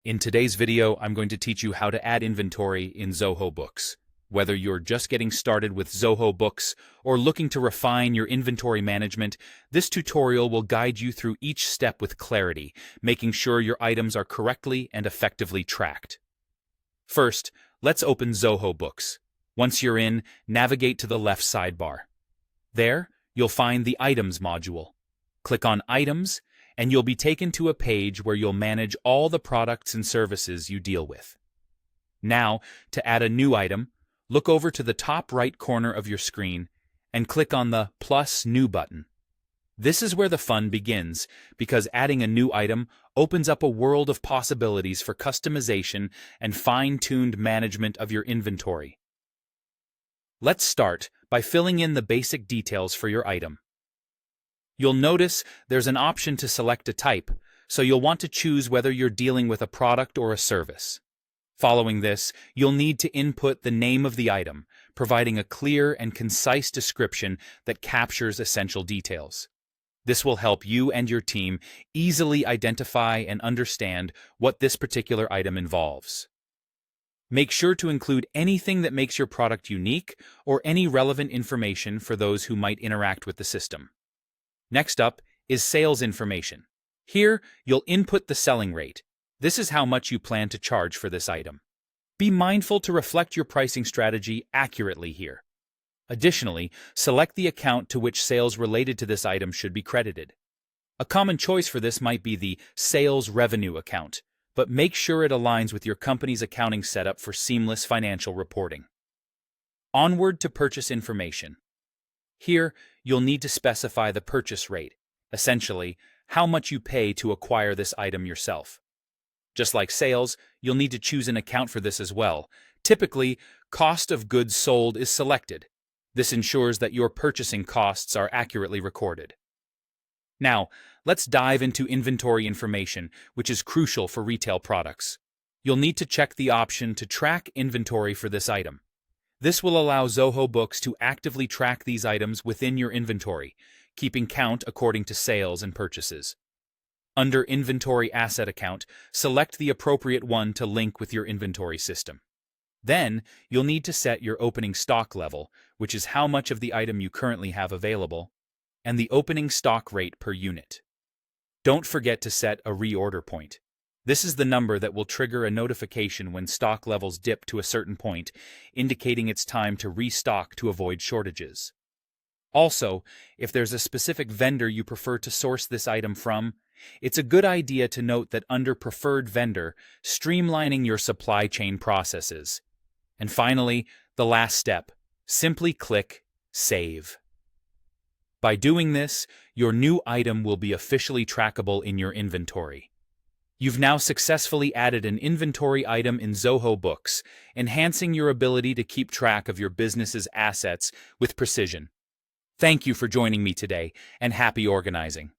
In today's video, I'm going to teach you how to add inventory in Zoho Books. Whether you're just getting started with Zoho Books or looking to refine your inventory management, this tutorial will guide you through each step with clarity, making sure your items are correctly and effectively tracked. First, let's open Zoho Books. Once you're in, navigate to the left sidebar. There, you'll find the Items module. Click on Items, and you'll be taken to a page where you'll manage all the products and services you deal with. Now, to add a new item, look over to the top right corner of your screen and click on the Plus New button. This is where the fun begins, because adding a new item opens up a world of possibilities for customization and fine-tuned management of your inventory. Let's start by filling in the basic details for your item. You'll notice there's an option to select a type, so you'll want to choose whether you're dealing with a product or a service. Following this, you'll need to input the name of the item, providing a clear and concise description that captures essential details. This will help you and your team easily identify and understand what this particular item involves. Make sure to include anything that makes your product unique or any relevant information for those who might interact with the system. Next up is sales information. Here, you'll input the selling rate. This is how much you plan to charge for this item. Be mindful to reflect your pricing strategy accurately here. Additionally, select the account to which sales related to this item should be credited. A common choice for this might be the sales revenue account, but make sure it aligns with your company's accounting setup for seamless financial reporting. Onward to purchase information. Here, you'll need to specify the purchase rate, essentially, how much you pay to acquire this item yourself. Just like sales, you'll need to choose an account for this as well. Typically, cost of goods sold is selected. This ensures that your purchasing costs are accurately recorded. Now, let's dive into inventory information, which is crucial for retail products. You'll need to check the option to track inventory for this item. This will allow Zoho Books to actively track these items within your inventory, keeping count according to sales and purchases. Under Inventory Asset Account, select the appropriate one to link with your inventory system. Then, you'll need to set your opening stock level, which is how much of the item you currently have available, and the opening stock rate per unit. Don't forget to set a reorder point. This is the number that will trigger a notification when stock levels dip to a certain point, indicating it's time to restock to avoid shortages. Also, if there's a specific vendor you prefer to source this item from, it's a good idea to note that under Preferred Vendor, streamlining your supply chain processes. And finally, the last step, simply click Save. By doing this, your new item will be officially trackable in your inventory. You've now successfully added an inventory item in Zoho Books, enhancing your ability to keep track of your business's assets with precision. Thank you for joining me today, and happy organizing.